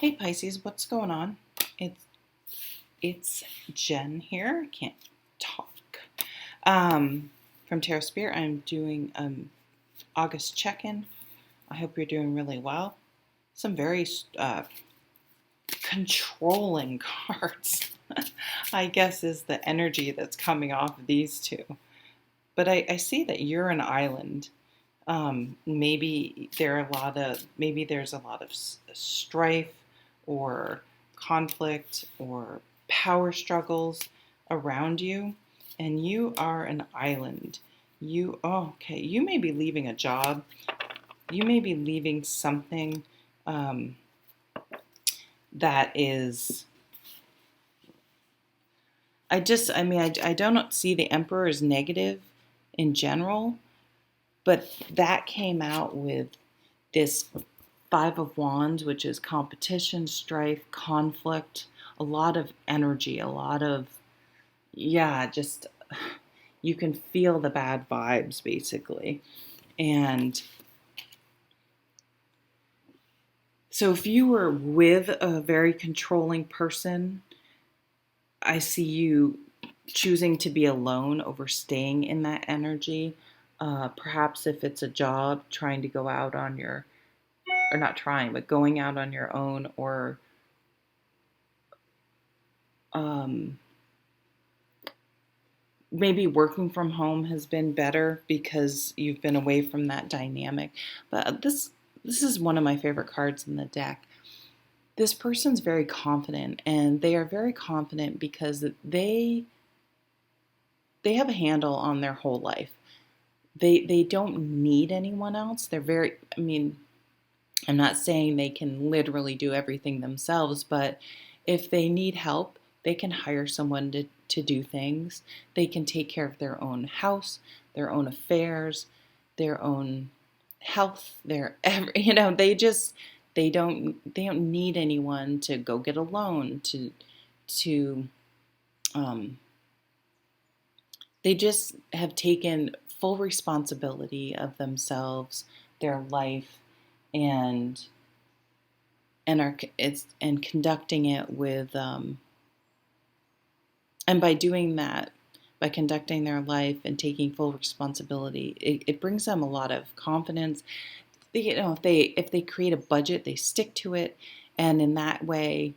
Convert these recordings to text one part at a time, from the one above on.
Hey Pisces, what's going on? It's it's Jen here. I can't talk. From Tarot Spirit, I'm doing August check-in. I hope you're doing really well. Some very controlling cards, I guess, is the energy that's coming off of these two. But I see that you're an island. Maybe there's a lot of strife or conflict or power struggles around you, and you are an island. You may be leaving a job. You may be leaving something um, that is. I don't see the Emperor as negative in general, but that came out with this Five of Wands, which is competition, strife, conflict, a lot of energy, a lot of, just you can feel the bad vibes basically. And so if you were with a very controlling person, I see you choosing to be alone over staying in that energy. Perhaps if it's a job, trying to go out on your, or not trying, but going out on your own, or um, maybe working from home has been better because you've been away from that dynamic. But this is one of my favorite cards in the deck. This person's very confident, and they are very confident because they have a handle on their whole life. They don't need anyone else. They're very, I'm not saying they can literally do everything themselves, but if they need help, they can hire someone to do things. They can take care of their own house, their own affairs, their own health, they don't need anyone to go get a loan to um they just have taken full responsibility of themselves, their life, and and conducting it with and by doing that, by conducting their life and taking full responsibility, it brings them a lot of confidence. If they create a budget, they stick to it, and in that way,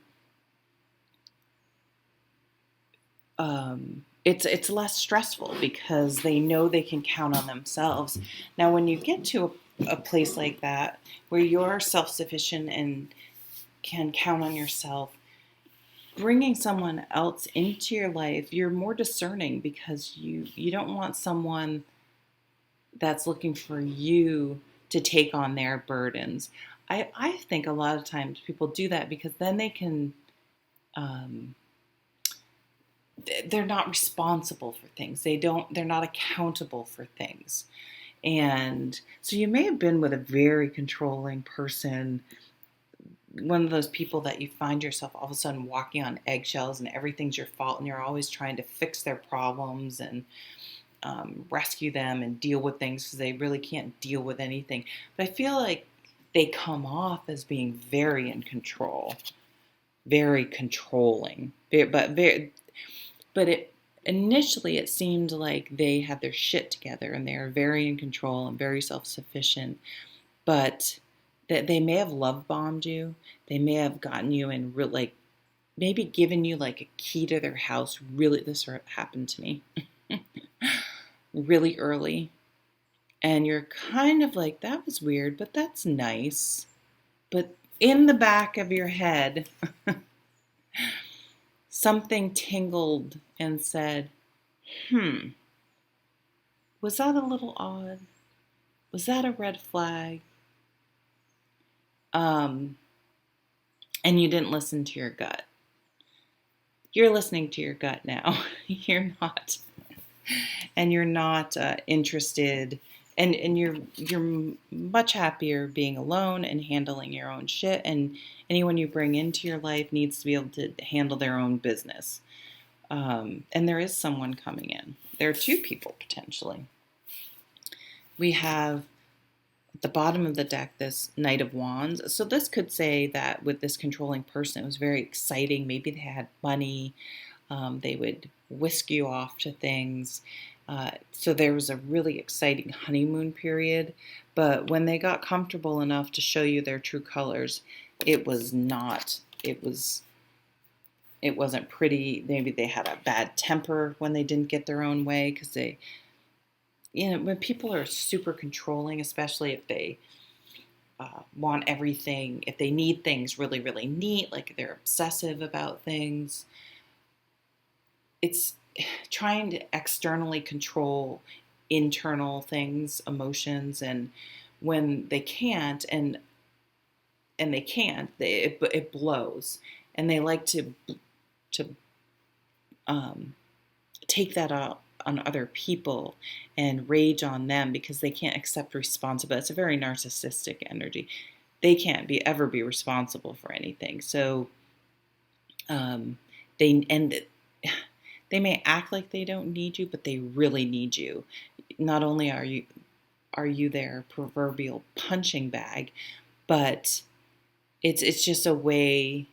it's less stressful because they know they can count on themselves. Now, when you get to a place like that where you're self-sufficient and can count on yourself, bringing someone else into your life, you're more discerning because you don't want someone that's looking for you to take on their burdens. I think a lot of times people do that because then they can um, they're not responsible for things. They're not accountable for things. And so you may have been with a very controlling person, one of those people that you find yourself all of a sudden walking on eggshells and everything's your fault and you're always trying to fix their problems and rescue them and deal with things because they really can't deal with anything. But I feel like they come off as being very in control, very controlling, but initially it seemed like they had their shit together and they were very in control and very self-sufficient, but that they may have love bombed you. They may have gotten you in maybe given you like a key to their house. Really, this happened to me really early. And you're kind of like, that was weird, but that's nice. But in the back of your head, something tingled and said, was that a little odd? Was that a red flag? And you didn't listen to your gut. You're listening to your gut now. You're not, and you're not interested, and you're much happier being alone and handling your own shit. And anyone you bring into your life needs to be able to handle their own business. And there is someone coming in. There are two people potentially. We have At the bottom of the deck, this Knight of Wands. So this could say that with this controlling person, it was very exciting. Maybe they had money. They would whisk you off to things. So there was a really exciting honeymoon period. But when they got comfortable enough to show you their true colors, it was not. It wasn't pretty. Maybe they had a bad temper when they didn't get their own way, because they, when people are super controlling, especially if they want everything, if they need things really, really neat, like they're obsessive about things, it's trying to externally control internal things, emotions, and when they can't, and they can't, it blows, and they like to take that out on other people and rage on them because they can't accept responsibility. It's a very narcissistic energy. They can't ever be responsible for anything. So they and they may act like they don't need you, but they really need you. Not only are you their proverbial punching bag, but it's just a way.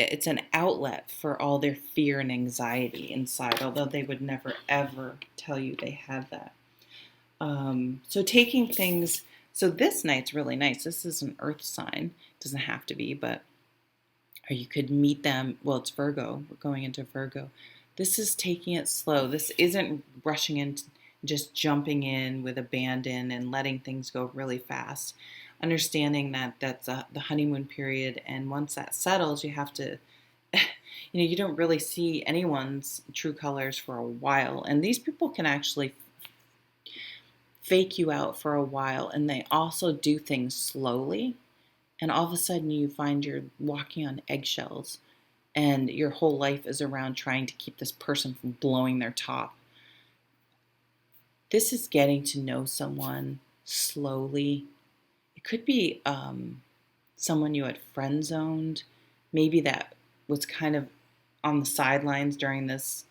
It's an outlet for all their fear and anxiety inside, although they would never ever tell you they had that. So taking things. So this night's really nice. This is an earth sign. Doesn't have to be, but or you could meet them. Well, it's Virgo. We're going into Virgo. This is taking it slow. This isn't rushing in, just jumping in with abandon and letting things go really fast. Understanding that that's the honeymoon period, and once that settles, you have to, you don't really see anyone's true colors for a while, and these people can actually fake you out for a while, and they also do things slowly, and all of a sudden you find you're walking on eggshells, and your whole life is around trying to keep this person from blowing their top. This is getting to know someone slowly. It could be someone you had friend zoned, maybe that was kind of on the sidelines during this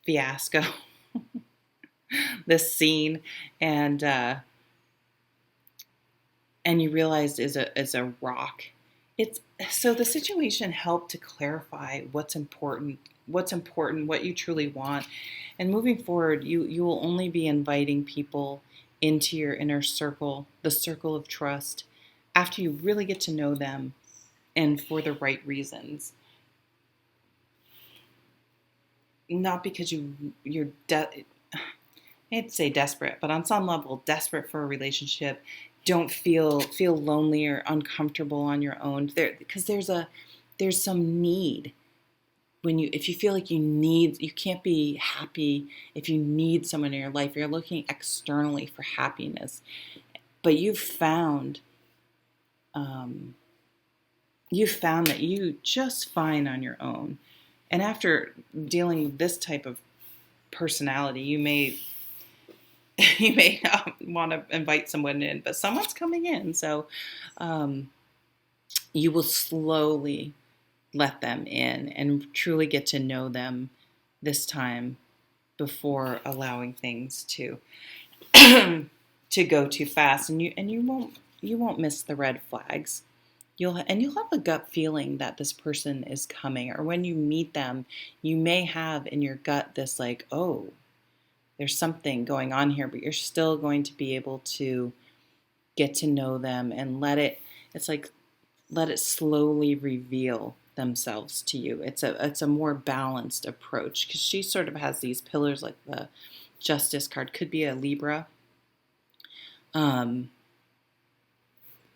fiasco, this scene, and you realized is a rock. It's so the situation helped to clarify what's important, what you truly want, and moving forward, you will only be inviting people into your inner circle, the circle of trust, after you really get to know them and for the right reasons. Not because I hate to say desperate, but on some level, desperate for a relationship. Don't feel lonely or uncomfortable on your own. Because there's some need. If you feel like you can't be happy if you need someone in your life. You're looking externally for happiness, but you've found that you just fine on your own. And after dealing with this type of personality, you may want to invite someone in, but someone's coming in. So you will slowly let them in and truly get to know them this time before allowing things to to go too fast. And you won't miss the red flags. You'll have a gut feeling that this person is coming, or when you meet them, you may have in your gut this like, oh, there's something going on here, but you're still going to be able to get to know them and let it slowly reveal themselves to you. It's a more balanced approach, because she sort of has these pillars, like the Justice card could be a Libra. It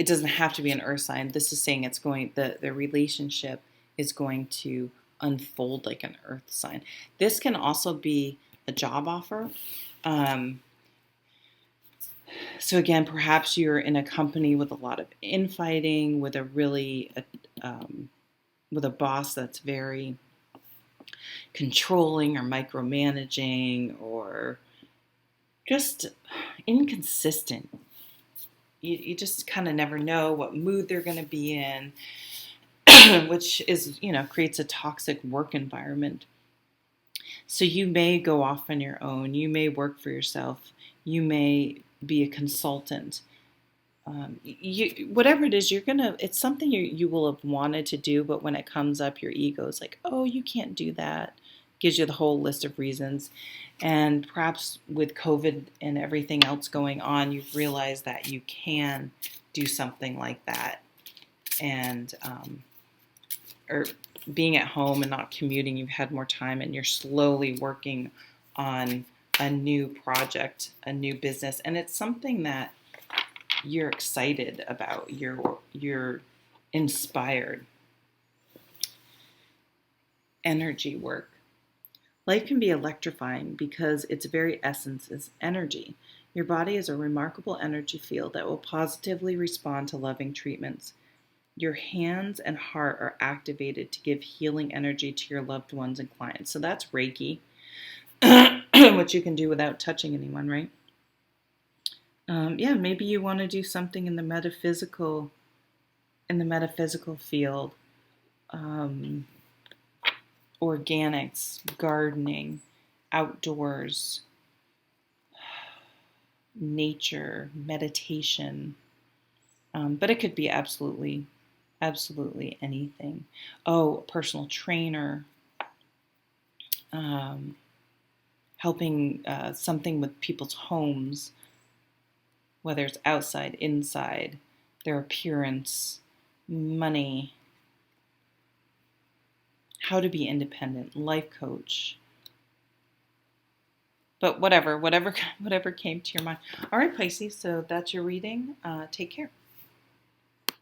doesn't have to be an earth sign. This is saying the relationship is going to unfold like an earth sign. This can also be a job offer. So again, perhaps you're in a company with a lot of infighting, with with a boss that's very controlling or micromanaging or just inconsistent. You just kind of never know what mood they're going to be in, which is, creates a toxic work environment. So you may go off on your own. You may work for yourself. You may be a consultant. whatever it is, it's something you will have wanted to do, but when it comes up, your ego is like, oh, you can't do that. Gives you the whole list of reasons. And perhaps with COVID and everything else going on, you've realized that you can do something like that. And, or being at home and not commuting, you've had more time and you're slowly working on a new project, a new business. And it's something that you're excited about, you're inspired. Energy work. Life can be electrifying because its very essence is energy. Your body is a remarkable energy field that will positively respond to loving treatments. Your hands and heart are activated to give healing energy to your loved ones and clients. So that's Reiki, which you can do without touching anyone, right? Yeah, maybe you want to do something in the metaphysical field, organics, gardening, outdoors, nature, meditation. But it could be absolutely anything. Oh, personal trainer, helping something with people's homes, whether it's outside, inside, their appearance, money, how to be independent, life coach. But whatever came to your mind. All right, Pisces, so that's your reading. Take care.